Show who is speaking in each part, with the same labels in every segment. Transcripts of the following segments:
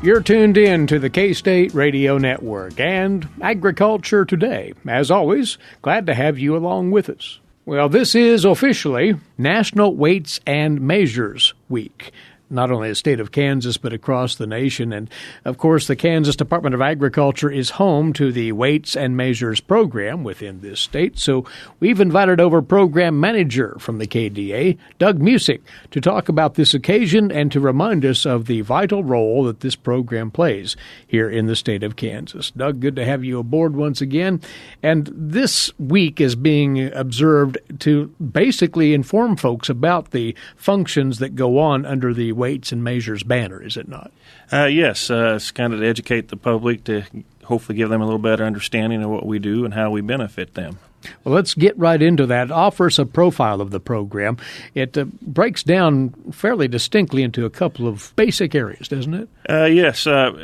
Speaker 1: You're tuned in to the K-State Radio Network and Agriculture Today. As always, glad to have you along with us. Well, this is officially National Weights and Measures Week, not only in the state of Kansas, but across the nation. And, of course, the Kansas Department of Agriculture is home to the Weights and Measures program within this state. So we've invited over Program Manager from the KDA, Doug Musick, to talk about this occasion and to remind us of the vital role that this program plays here in the state of Kansas. Doug, good to have you aboard once again. And this week is being observed to basically inform folks about the functions that go on under the Weights and Measures banner, is it not?
Speaker 2: Yes. It's kind of to educate the public, to hopefully give them a little better understanding of what we do and how we benefit them.
Speaker 1: Well, let's get right into that. It offers a profile of the program. It breaks down fairly distinctly into a couple of basic areas, doesn't it?
Speaker 2: Yes. Our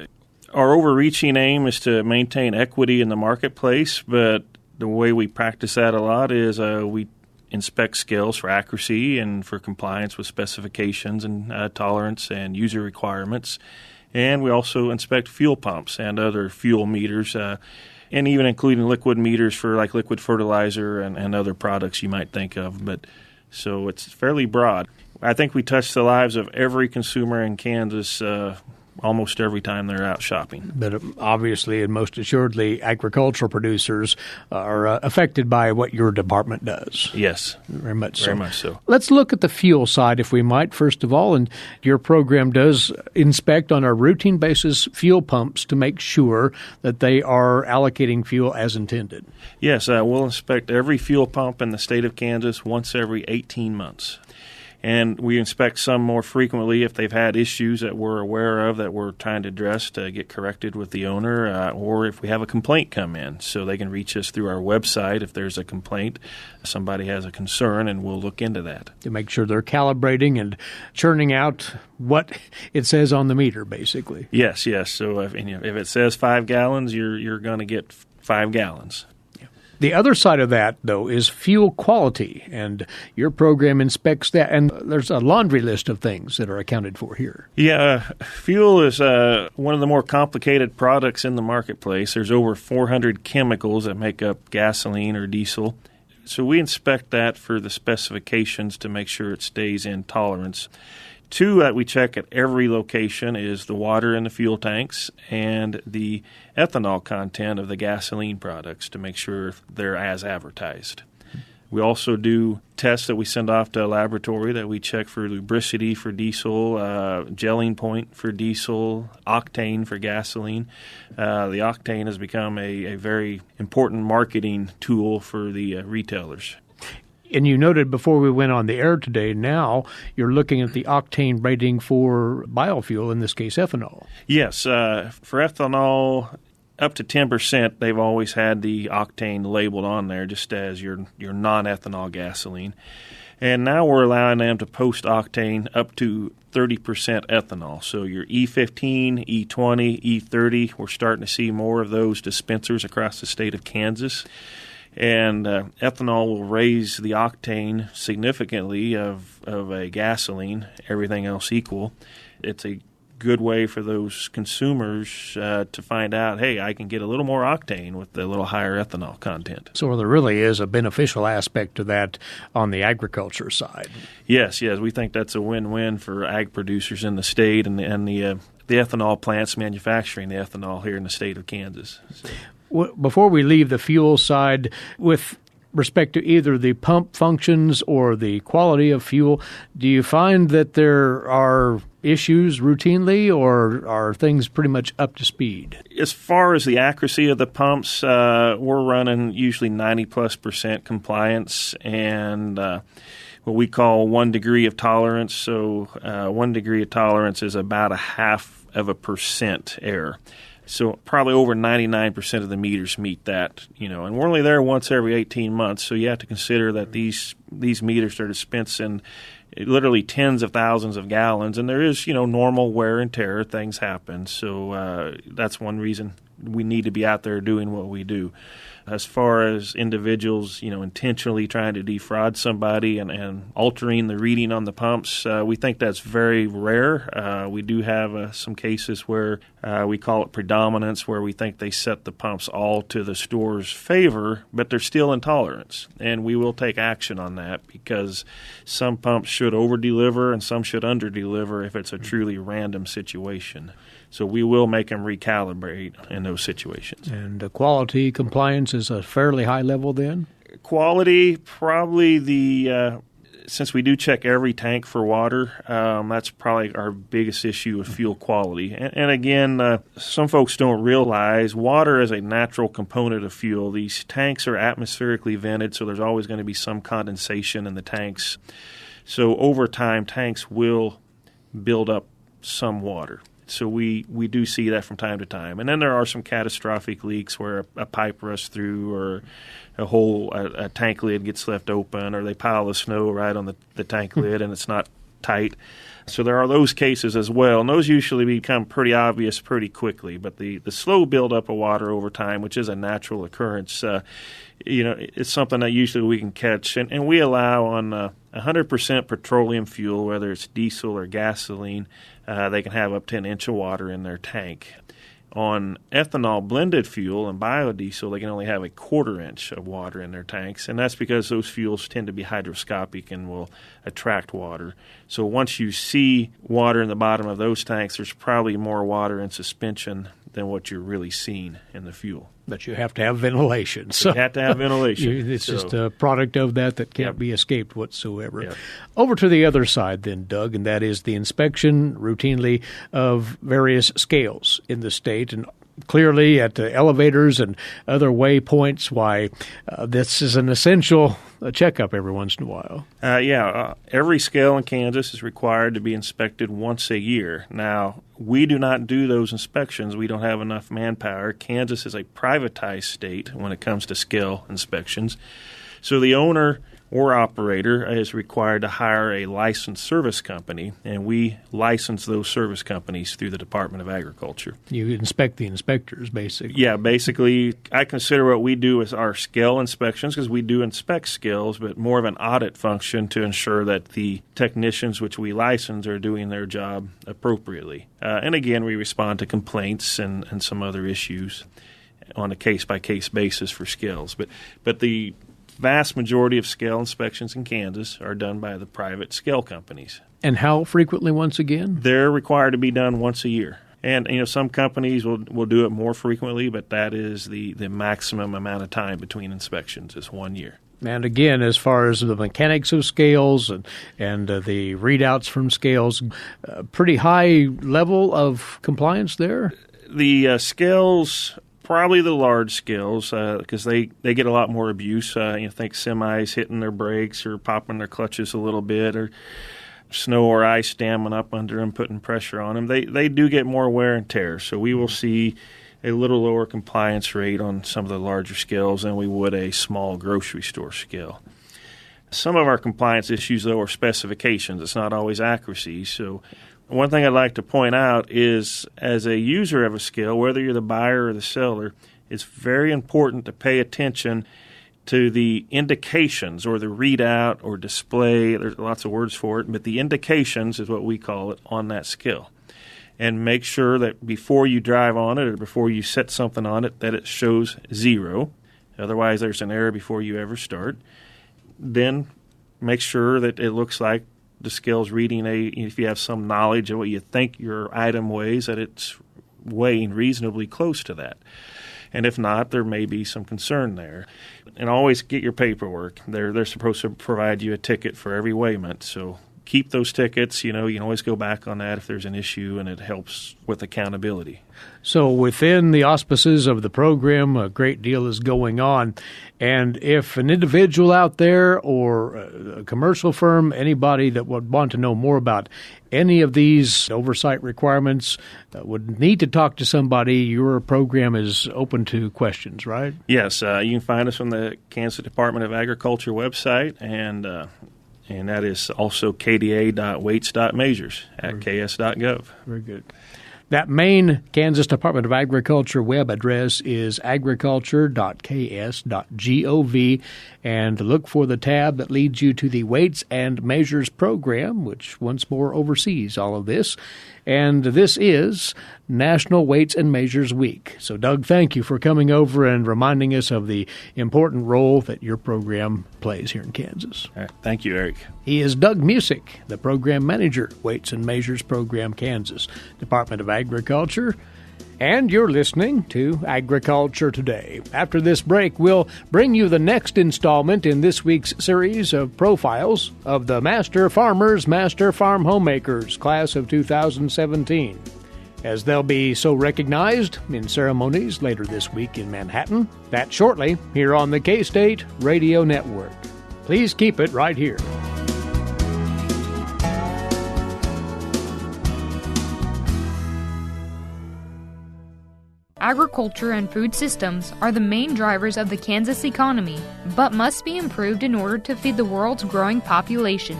Speaker 2: overreaching aim is to maintain equity in the marketplace, but the way we practice that a lot is we inspect scales for accuracy and for compliance with specifications and tolerance and user requirements. And we also inspect fuel pumps and other fuel meters, and even including liquid meters for like liquid fertilizer and other products you might think of. But so it's fairly broad. I think we touch the lives of every consumer in Kansas almost every time they're out shopping.
Speaker 1: But obviously and most assuredly, agricultural producers are affected by what your department does.
Speaker 2: Yes.
Speaker 1: Very much so.
Speaker 2: Very much so.
Speaker 1: Let's look at the fuel side, if we might, first of all. And your program does inspect on a routine basis fuel pumps to make sure that they are allocating fuel as intended.
Speaker 2: Yes, we'll inspect every fuel pump in the state of Kansas once every 18 months. And we inspect some more frequently if they've had issues that we're aware of that we're trying to address to get corrected with the owner, or if we have a complaint come in. So they can reach us through our website if there's a complaint, somebody has a concern, and we'll look into that.
Speaker 1: To make sure they're calibrating and churning out what it says on the meter, basically.
Speaker 2: Yes. So if it says 5 gallons, you're going to get 5 gallons.
Speaker 1: The other side of that, though, is fuel quality, and your program inspects that, and there's a laundry list of things that are accounted for here.
Speaker 2: Yeah, fuel is one of the more complicated products in the marketplace. There's over 400 chemicals that make up gasoline or diesel. So we inspect that for the specifications to make sure it stays in tolerance. 2 that we check at every location is the water in the fuel tanks and the ethanol content of the gasoline products to make sure they're as advertised. We also do tests that we send off to a laboratory that we check for lubricity for diesel, gelling point for diesel, octane for gasoline. The octane has become a very important marketing tool for the retailers.
Speaker 1: And you noted before we went on the air today, now you're looking at the octane rating for biofuel, in this case ethanol.
Speaker 2: Yes. For ethanol, up to 10%, they've always had the octane labeled on there just as your non-ethanol gasoline. And now we're allowing them to post octane up to 30% ethanol. So your E15, E20, E30, we're starting to see more of those dispensers across the state of Kansas. And ethanol will raise the octane significantly of a gasoline, everything else equal. It's a good way for those consumers to find out, hey, I can get a little more octane with a little higher ethanol content.
Speaker 1: So there really is a beneficial aspect to that on the agriculture side.
Speaker 2: Yes, we think that's a win-win for ag producers in the state and the ethanol plants manufacturing the ethanol here in the state of Kansas. So.
Speaker 1: Before we leave the fuel side, with respect to either the pump functions or the quality of fuel, do you find that there are issues routinely, or are things pretty much up to speed?
Speaker 2: As far as the accuracy of the pumps, we're running usually 90+% compliance and what we call 1 degree of tolerance. So 1 degree of tolerance is about 0.5% error. So probably over 99% of the meters meet that, and we're only there once every 18 months. So you have to consider that these meters are dispensing literally tens of thousands of gallons, and there is, normal wear and tear. Things happen. So that's one reason we need to be out there doing what we do. As far as individuals, intentionally trying to defraud somebody and altering the reading on the pumps, we think that's very rare. We do have some cases where we call it predominance, where we think they set the pumps all to the store's favor, but they're still in tolerance. And we will take action on that because some pumps should over-deliver and some should under-deliver if it's a truly random situation. So we will make them recalibrate in those situations.
Speaker 1: And quality compliance is a fairly high level then?
Speaker 2: Quality, probably since we do check every tank for water, that's probably our biggest issue with fuel quality. And again, some folks don't realize water is a natural component of fuel. These tanks are atmospherically vented, so there's always going to be some condensation in the tanks. So over time, tanks will build up some water. So we do see that from time to time. And then there are some catastrophic leaks where a pipe rusts through or a tank lid gets left open or they pile the snow right on the tank lid and it's not tight. So there are those cases as well. And those usually become pretty obvious pretty quickly. But the slow buildup of water over time, which is a natural occurrence, it's something that usually we can catch. And we allow on 100% petroleum fuel, whether it's diesel or gasoline, they can have up to an inch of water in their tank. On ethanol blended fuel and biodiesel, they can only have a quarter inch of water in their tanks, and that's because those fuels tend to be hygroscopic and will attract water. So once you see water in the bottom of those tanks, there's probably more water in suspension than what you're really seeing in the fuel.
Speaker 1: But you have to have ventilation.
Speaker 2: So you have to have ventilation.
Speaker 1: It's just a product of that can't be escaped whatsoever. Yep. Over to the other side then, Doug, and that is the inspection routinely of various scales in the state. And clearly at the elevators and other waypoints, why this is an essential checkup every once in a while.
Speaker 2: Every scale in Kansas is required to be inspected once a year. Now, we do not do those inspections. We don't have enough manpower. Kansas is a privatized state when it comes to scale inspections. So the owner or operator is required to hire a licensed service company, and we license those service companies through the Department of Agriculture.
Speaker 1: You inspect the inspectors, basically.
Speaker 2: Yeah, basically, I consider what we do as our scale inspections, because we do inspect scales, but more of an audit function to ensure that the technicians which we license are doing their job appropriately. And again, we respond to complaints and some other issues on a case-by-case basis for scales. But the vast majority of scale inspections in Kansas are done by the private scale companies.
Speaker 1: And how frequently once again?
Speaker 2: They're required to be done once a year. And some companies will do it more frequently, but that is the maximum amount of time between inspections is 1 year.
Speaker 1: And again, as far as the mechanics of scales and the readouts from scales, pretty high level of compliance there?
Speaker 2: The scales, probably the large scales, because they get a lot more abuse. Think semis hitting their brakes or popping their clutches a little bit, or snow or ice damming up under them, putting pressure on them. They do get more wear and tear. So we will see a little lower compliance rate on some of the larger scales than we would a small grocery store scale. Some of our compliance issues, though, are specifications. It's not always accuracy. So one thing I'd like to point out is, as a user of a scale, whether you're the buyer or the seller, it's very important to pay attention to the indications or the readout or display. There's lots of words for it, but the indications is what we call it on that scale. And make sure that before you drive on it or before you set something on it that it shows 0. Otherwise, there's an error before you ever start. Then make sure that it looks like the scale's reading if you have some knowledge of what you think your item weighs, that it's weighing reasonably close to that. And if not, there may be some concern there. And always get your paperwork. They're supposed to provide you a ticket for every weighment, so keep those tickets. You can always go back on that if there's an issue, and it helps with accountability.
Speaker 1: So within the auspices of the program, a great deal is going on. And if an individual out there or a commercial firm, anybody that would want to know more about any of these oversight requirements would need to talk to somebody, your program is open to questions, right?
Speaker 2: Yes. You can find us on the Kansas Department of Agriculture website, and that is also kda.weights.measures at ks.gov.
Speaker 1: Very good. That main Kansas Department of Agriculture web address is agriculture.ks.gov, and look for the tab that leads you to the Weights and Measures program, which once more oversees all of this. And this is National Weights and Measures Week. So, Doug, thank you for coming over and reminding us of the important role that your program plays here in Kansas.
Speaker 2: All right. Thank you, Eric.
Speaker 1: He is Doug Musick, the Program Manager, Weights and Measures Program, Kansas, Department of Agriculture. And you're listening to Agriculture Today. After this break, we'll bring you the next installment in this week's series of profiles of the Master Farmers, Master Farm Homemakers, class of 2017. As they'll be so recognized in ceremonies later this week in Manhattan. That shortly here on the K-State Radio Network. Please keep it right here.
Speaker 3: Agriculture and food systems are the main drivers of the Kansas economy, but must be improved in order to feed the world's growing population.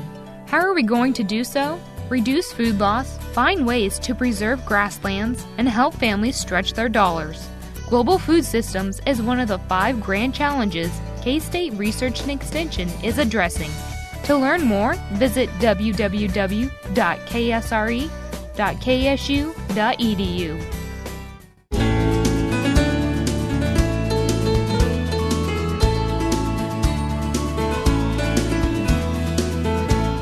Speaker 3: How are we going to do so? Reduce food loss, find ways to preserve grasslands, and help families stretch their dollars. Global food systems is one of the 5 grand challenges K-State Research and Extension is addressing. To learn more, visit www.ksre.ksu.edu.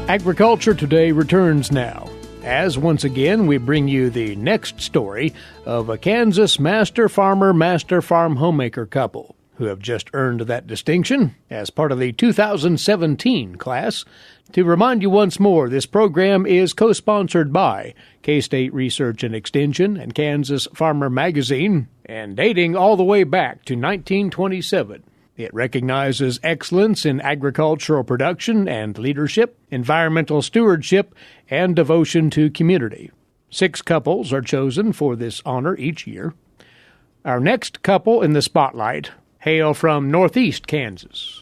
Speaker 1: Agriculture Today returns now, as once again we bring you the next story of a Kansas Master Farmer, Master Farm Homemaker couple who have just earned that distinction as part of the 2017 class. To remind you once more, this program is co-sponsored by K-State Research and Extension and Kansas Farmer Magazine, and dating all the way back to 1927. It recognizes excellence in agricultural production and leadership, environmental stewardship, and devotion to community. 6 couples are chosen for this honor each year. Our next couple in the spotlight hail from northeast Kansas.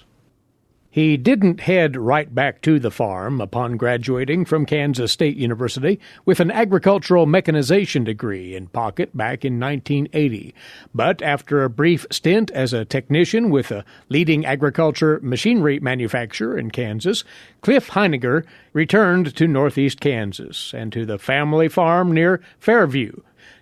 Speaker 1: He didn't head right back to the farm upon graduating from Kansas State University with an agricultural mechanization degree in pocket back in 1980. But after a brief stint as a technician with a leading agriculture machinery manufacturer in Kansas, Cliff Heiniger returned to northeast Kansas and to the family farm near Fairview,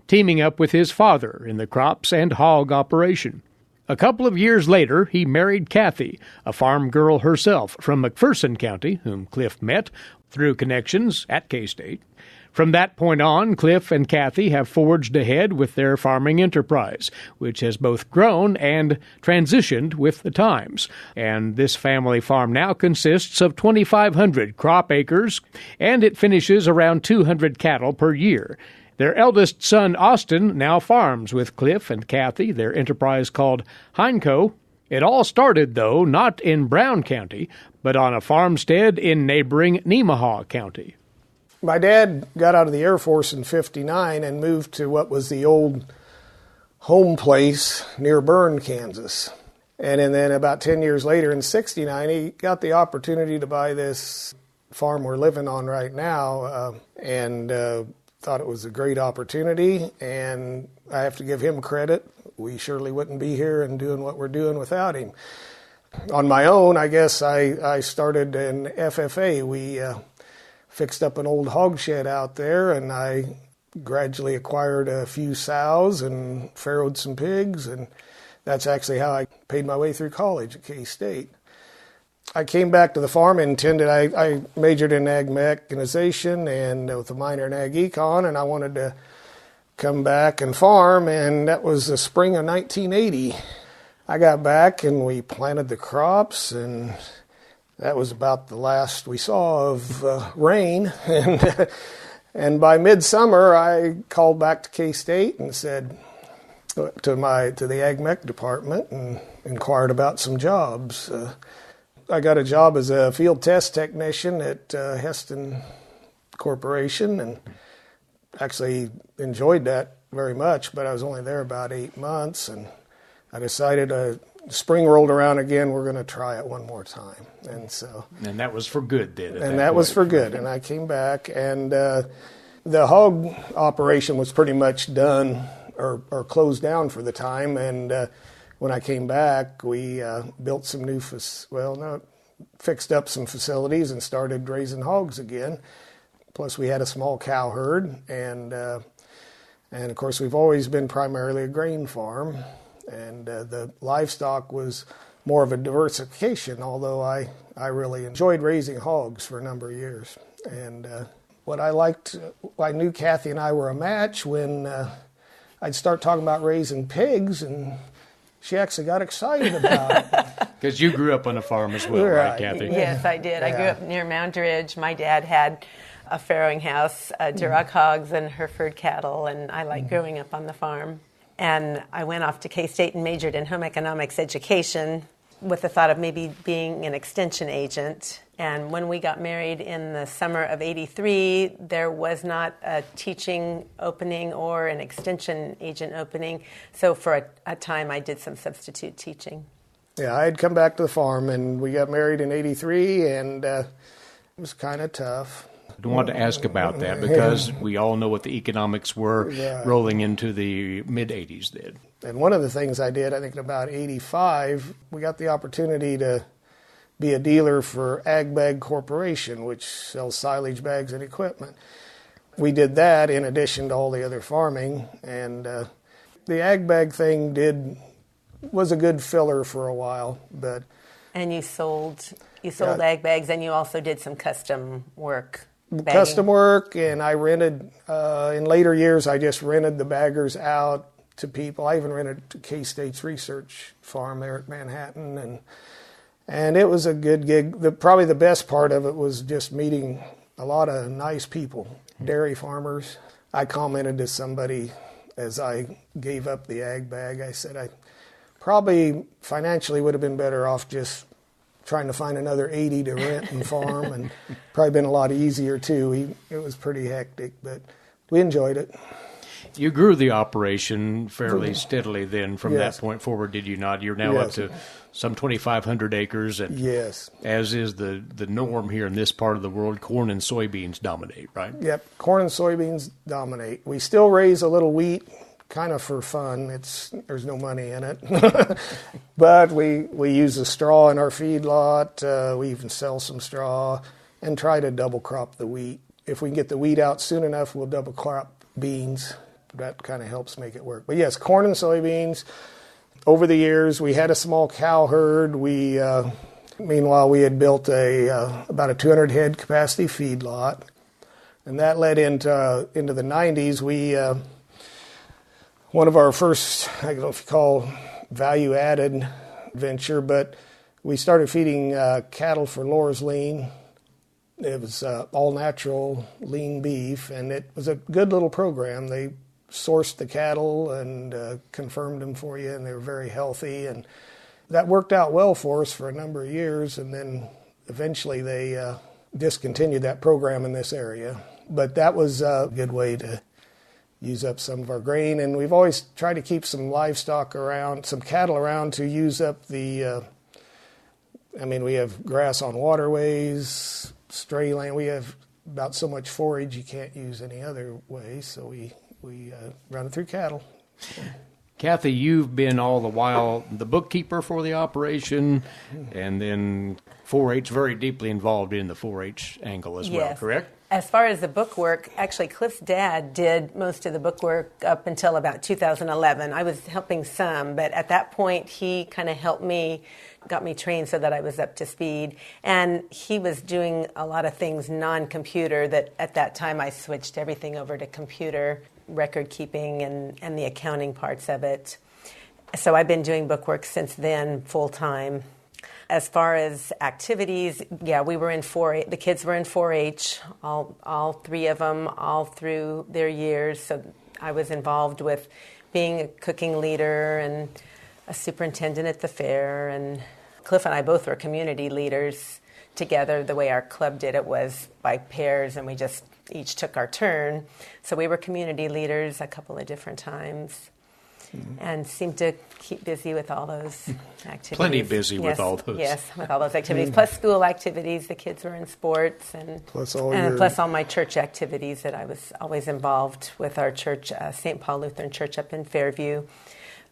Speaker 1: teaming up with his father in the crops and hog operation. A couple of years later, he married Kathy, a farm girl herself from McPherson County, whom Cliff met through connections at K-State. From that point on, Cliff and Kathy have forged ahead with their farming enterprise, which has both grown and transitioned with the times. And this family farm now consists of 2,500 crop acres, and it finishes around 200 cattle per year. Their eldest son, Austin, now farms with Cliff and Kathy, their enterprise called Heinco. It all started, though, not in Brown County, but on a farmstead in neighboring Nemaha County.
Speaker 4: My dad got out of the Air Force in '59 and moved to what was the old home place near Bern, Kansas. And then about 10 years later, in '69, he got the opportunity to buy this farm we're living on right now, and thought it was a great opportunity, and I have to give him credit. We surely wouldn't be here and doing what we're doing without him. On my own, I guess I started in FFA. We fixed up an old hog shed out there, and I gradually acquired a few sows and farrowed some pigs, and that's actually how I paid my way through college at K-State. I came back to the farm and I majored in ag mechanization and with a minor in ag econ, and I wanted to come back and farm, and that was the spring of 1980. I got back and we planted the crops, and that was about the last we saw of rain. And by midsummer, I called back to K-State and said to the ag mech department and inquired about some jobs. I got a job as a field test technician at Heston Corporation, and actually enjoyed that very much, but I was only there about 8 months, and I decided spring rolled around again, we're going to try it one more time. And
Speaker 1: that was for good then?
Speaker 4: And that was for good. And I came back, and The hog operation was pretty much done or closed down for the time, and when I came back, we built some new, fixed up some facilities and started raising hogs again. Plus, we had a small cow herd, and of course, we've always been primarily a grain farm, and the livestock was more of a diversification, although I really enjoyed raising hogs for a number of years. And what I liked, I knew Kathy and I were a match when I'd start talking about raising pigs, and she actually got excited about it.
Speaker 1: Because you grew up on a farm as well, right, Kathy?
Speaker 5: Yes, I did. Yeah. I grew up near Mount Ridge. My dad had a farrowing house, Duroc hogs and Hereford cattle, and I liked growing up on the farm. And I went off to K-State and majored in home economics education with the thought of maybe being an extension agent. And when we got married in the summer of '83, there was not a teaching opening or an extension agent opening. So for a time, I did some substitute teaching.
Speaker 4: Yeah, I had come back to the farm, and we got married in '83, and it was kind of tough.
Speaker 1: I wanted to ask about that because we all know what the economics were rolling into the mid-'80s then.
Speaker 4: And one of the things I did, I think in about '85, we got the opportunity to be a dealer for Ag Bag Corporation, which sells silage bags and equipment. We did that in addition to all the other farming, and the Ag Bag thing was a good filler for a while. But
Speaker 5: and you sold Ag Bags, and you also did some custom work. Bagging.
Speaker 4: Custom work, and I rented, in later years, I just rented the baggers out to people. I even rented to K-State's research farm there at Manhattan, and it was a good gig. Probably the best part of it was just meeting a lot of nice people, dairy farmers. I commented to somebody as I gave up the Ag Bag, I said I probably financially would have been better off just trying to find another 80 to rent and farm, and probably been a lot easier too. It was pretty hectic, but we enjoyed it.
Speaker 1: You grew the operation fairly steadily then from that point forward, did you not? You're now up to some 2,500 acres, and as is the norm here in this part of the world, corn and soybeans dominate, right? Yep,
Speaker 4: corn and soybeans dominate. We still raise a little wheat, kind of for fun. There's no money in it. But we use the straw in our feedlot. We even sell some straw and try to double crop the wheat. If we can get the wheat out soon enough, we'll double crop beans. That kind of helps make it work. But yes, corn and soybeans. Over the years, we had a small cow herd. Meanwhile, we had built about a 200 head capacity feedlot. And that led into the 90s. One of our first, I don't know if you call value-added venture, but we started feeding cattle for Laura's Lean. It was all-natural lean beef, and it was a good little program. They sourced the cattle and confirmed them for you, and they were very healthy. And that worked out well for us for a number of years, and then eventually they discontinued that program in this area. But that was a good way to use up some of our grain, and we've always tried to keep some livestock around, some cattle around to use up the, we have grass on waterways, stray land. We have about so much forage you can't use any other way, so we run it through cattle.
Speaker 1: Kathy, you've been all the while the bookkeeper for the operation, and then 4-H, very deeply involved in the 4-H angle as well, correct?
Speaker 5: As far as the book work, actually Cliff's dad did most of the book work up until about 2011. I was helping some, but at that point he kind of helped me, got me trained so that I was up to speed. And he was doing a lot of things non-computer that at that time I switched everything over to computer, record keeping and the accounting parts of it. So I've been doing book work since then full time. As far as activities, we were in 4-H. The kids were in 4-H, all three of them, all through their years. So I was involved with being a cooking leader and a superintendent at the fair. And Cliff and I both were community leaders together. The way our club did it was by pairs, and we just each took our turn. So we were community leaders a couple of different times. and seem to keep busy with all those activities.
Speaker 1: Plenty busy with all those.
Speaker 5: Yes, with all those activities, plus school activities. The kids were in sports, and plus all my church activities that I was always involved with. Our church, St. Paul Lutheran Church up in Fairview.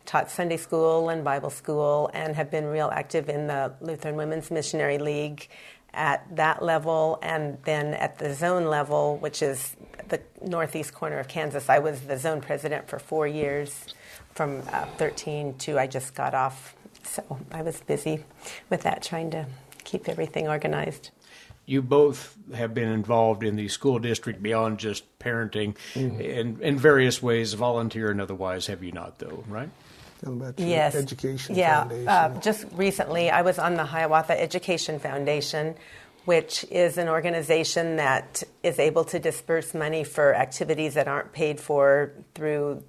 Speaker 5: Taught Sunday school and Bible school, and have been real active in the Lutheran Women's Missionary League at that level, and then at the zone level, which is the northeast corner of Kansas. I was the zone president for 4 years, from 13 to I just got off. So I was busy with that, trying to keep everything organized.
Speaker 1: You both have been involved in the school district beyond just parenting in various ways, volunteer and otherwise, have you not, though, right?
Speaker 4: Tell about your education foundation.
Speaker 5: Yeah, just recently I was on the Hiawatha Education Foundation, which is an organization that is able to disperse money for activities that aren't paid for through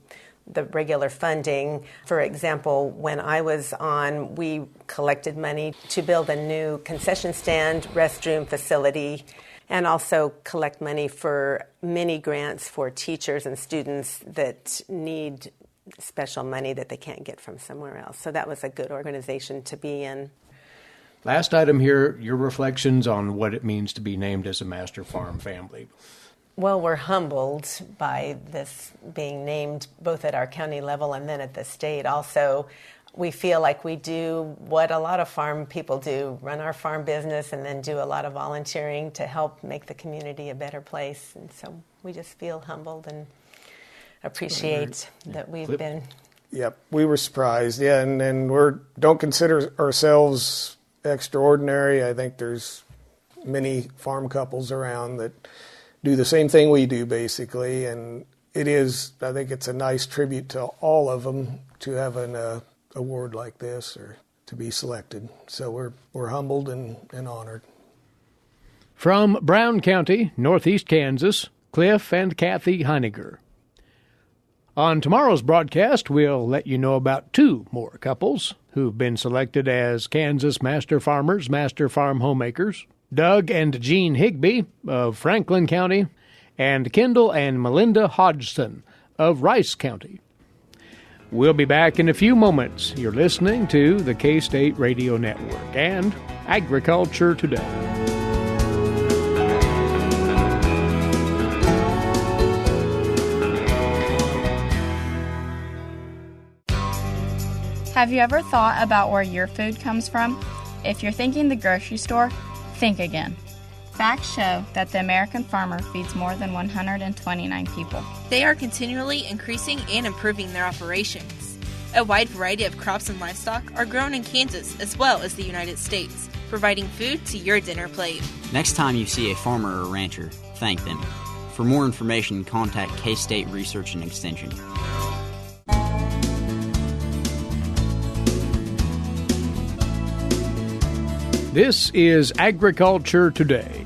Speaker 5: the regular funding. For example, when I was on, we collected money to build a new concession stand, restroom facility, and also collect money for mini grants for teachers and students that need special money that they can't get from somewhere else. So that was a good organization to be in.
Speaker 1: Last item here, your reflections on what it means to be named as a master farm family.
Speaker 5: Well, we're humbled by this being named both at our county level and then at the state. Also, we feel like we do what a lot of farm people do, run our farm business and then do a lot of volunteering to help make the community a better place. And so we just feel humbled and appreciate that we've been.
Speaker 4: Yep, we were surprised. Yeah, and don't consider ourselves extraordinary. I think there's many farm couples around that do the same thing we do, basically, and I think it's a nice tribute to all of them to have an award like this or to be selected. So we're humbled and honored.
Speaker 1: From Brown County, northeast Kansas, Cliff and Kathy Heiniger. On tomorrow's broadcast, we'll let you know about 2 more couples who've been selected as Kansas Master Farmers, Master Farm Homemakers. Doug and Jean Higbee of Franklin County, and Kendall and Melinda Hodgson of Rice County. We'll be back in a few moments. You're listening to the K-State Radio Network and Agriculture Today.
Speaker 6: Have you ever thought about where your food comes from? If you're thinking the grocery store, think again. Facts show that the American farmer feeds more than 129 people.
Speaker 7: They are continually increasing and improving their operations. A wide variety of crops and livestock are grown in Kansas as well as the United States, providing food to your dinner plate.
Speaker 8: Next time you see a farmer or rancher, thank them. For more information, contact K-State Research and Extension.
Speaker 1: This is Agriculture Today.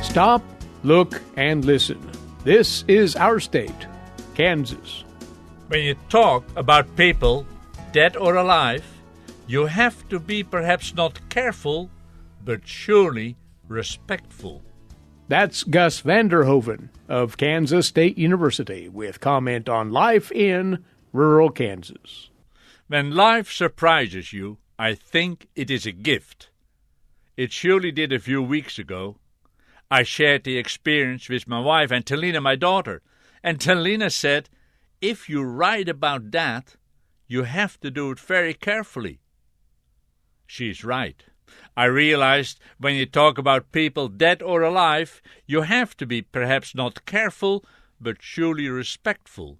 Speaker 1: Stop, look, and listen. This is our state, Kansas.
Speaker 9: When you talk about people, dead or alive, you have to be perhaps not careful, but surely respectful.
Speaker 1: That's Gus Vanderhoeven of Kansas State University with comment on life in rural Kansas.
Speaker 9: When life surprises you, I think it is a gift. It surely did a few weeks ago. I shared the experience with my wife and Talina, my daughter, and Talina said, if you write about that, you have to do it very carefully. She's right. I realized when you talk about people dead or alive, you have to be perhaps not careful, but surely respectful.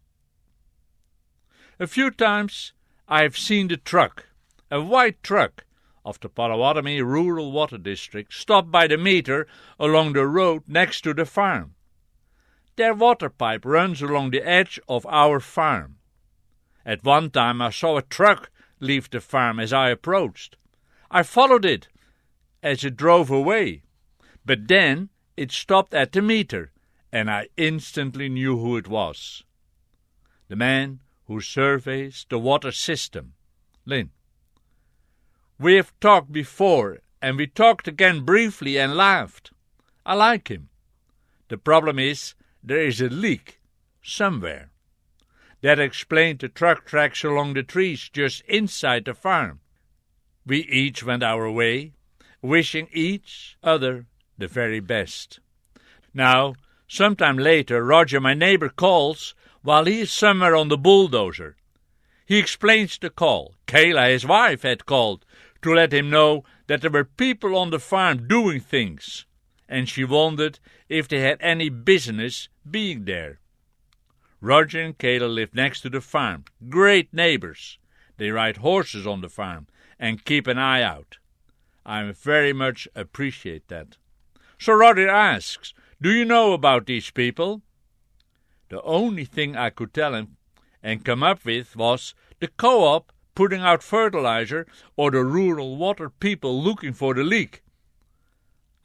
Speaker 9: A few times I've seen the truck, a white truck, of the Potawatomi Rural Water District stop by the meter along the road next to the farm. Their water pipe runs along the edge of our farm. At one time I saw a truck leave the farm as I approached. I followed it as it drove away, but then it stopped at the meter, and I instantly knew who it was. The man who surveys the water system, Lynn. We have talked before, and we talked again briefly and laughed. I like him. The problem is there is a leak somewhere. That explained the truck tracks along the trees just inside the farm. We each went our way, wishing each other the very best. Now, sometime later, Roger, my neighbor, calls while he is somewhere on the bulldozer. He explains the call. Kayla, his wife, had called to let him know that there were people on the farm doing things, and she wondered if they had any business being there. Roger and Kayla live next to the farm, great neighbors. They ride horses on the farm and keep an eye out. I very much appreciate that. So Roger asks, do you know about these people? The only thing I could tell him and come up with was the co-op putting out fertilizer or the rural water people looking for the leak.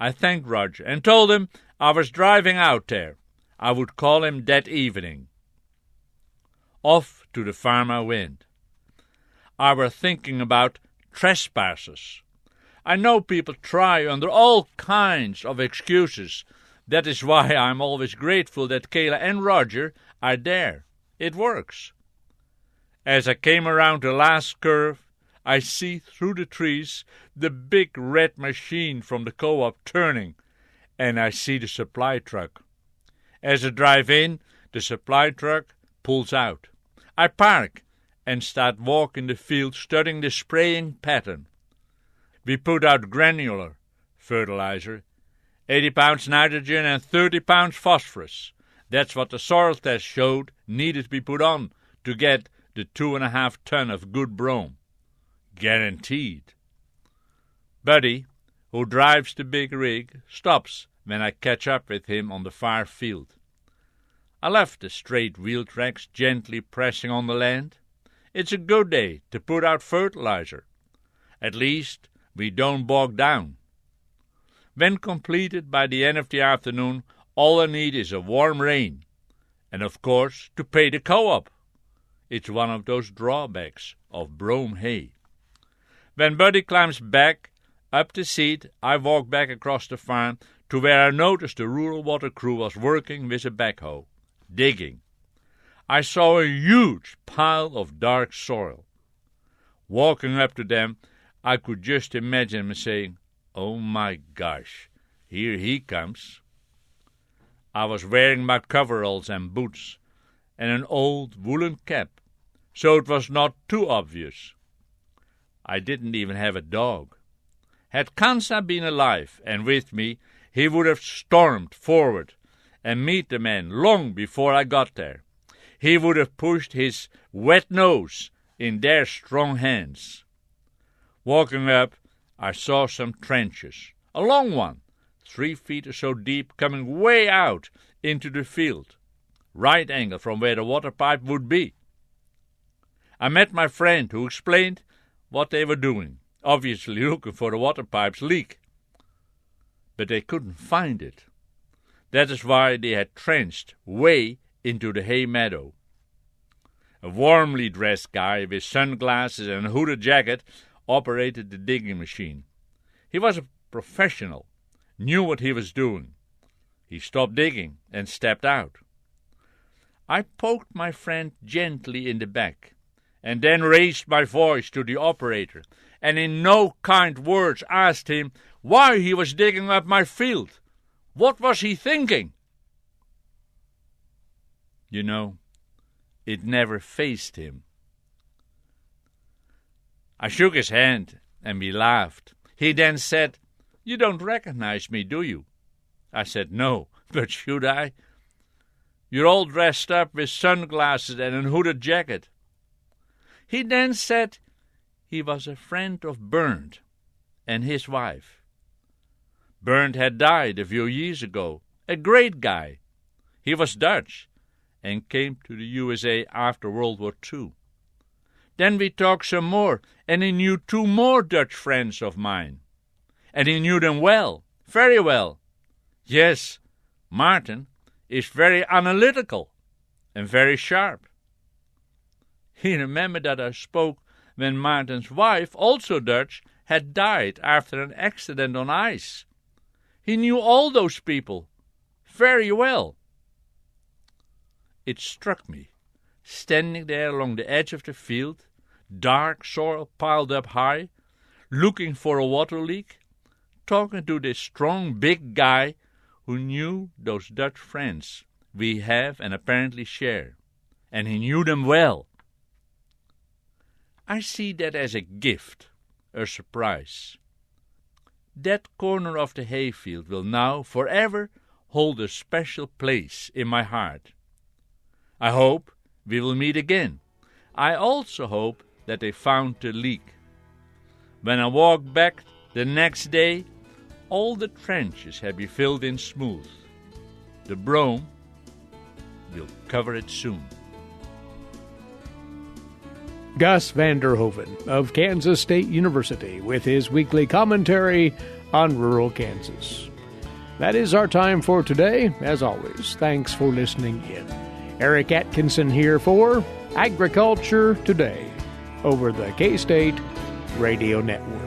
Speaker 9: I thanked Roger and told him I was driving out there. I would call him that evening. Off to the farm I went. I was thinking about trespassers. I know people try under all kinds of excuses. That is why I'm always grateful that Kayla and Roger are there. It works. As I came around the last curve, I see through the trees the big red machine from the co-op turning, and I see the supply truck. As I drive in, the supply truck pulls out. I park and start walking the field studying the spraying pattern. We put out granular fertilizer, 80 pounds nitrogen and 30 pounds phosphorus. That's what the soil test showed needed to be put on to get the 2.5 ton of good brome. Guaranteed. Buddy, who drives the big rig, stops when I catch up with him on the far field. I left the straight wheel tracks gently pressing on the land. It's a good day to put out fertilizer. At least we don't bog down. When completed by the end of the afternoon, all I need is a warm rain. And of course, to pay the co-op. It's one of those drawbacks of brome hay. When Buddy climbs back up the seat, I walk back across the farm to where I noticed the rural water crew was working with a backhoe, digging. I saw a huge pile of dark soil. Walking up to them, I could just imagine him saying, "Oh my gosh, here he comes." I was wearing my coveralls and boots and an old woolen cap, so it was not too obvious. I didn't even have a dog. Had Kansa been alive and with me, he would have stormed forward and meet the men long before I got there. He would have pushed his wet nose in their strong hands. Walking up, I saw some trenches, a long one, 3 feet or so deep, coming way out into the field, right angle from where the water pipe would be. I met my friend, who explained what they were doing, obviously looking for the water pipe's leak. But they couldn't find it. That is why they had trenched way into the hay meadow. A warmly dressed guy with sunglasses and a hooded jacket operated the digging machine. He was a professional, knew what he was doing. He stopped digging and stepped out. I poked my friend gently in the back, and then raised my voice to the operator, and in no kind words asked him why he was digging up my field. What was he thinking? You know, it never fazed him. I shook his hand, and we laughed. He then said, "You don't recognize me, do you?" I said, "No, but should I? You're all dressed up with sunglasses and a hooded jacket." He then said he was a friend of Bernd and his wife. Bernd had died a few years ago, a great guy. He was Dutch and came to the USA after World War II. Then we talked some more, and he knew 2 more Dutch friends of mine. And he knew them well, very well. Yes, Martin is very analytical and very sharp. He remembered that I spoke when Martin's wife, also Dutch, had died after an accident on ice. He knew all those people very well. It struck me, standing there along the edge of the field, dark soil piled up high, looking for a water leak, talking to this strong big guy who knew those Dutch friends we have and apparently share, and he knew them well. I see that as a gift, a surprise. That corner of the hayfield will now forever hold a special place in my heart. I hope we will meet again. I also hope that they found the leak. When I walk back the next day, all the trenches have been filled in smooth. The brome will cover it soon.
Speaker 1: Gus van der Hoeven of Kansas State University with his weekly commentary on rural Kansas. That is our time for today. As always, thanks for listening in. Eric Atkinson here for Agriculture Today over the K-State Radio Network.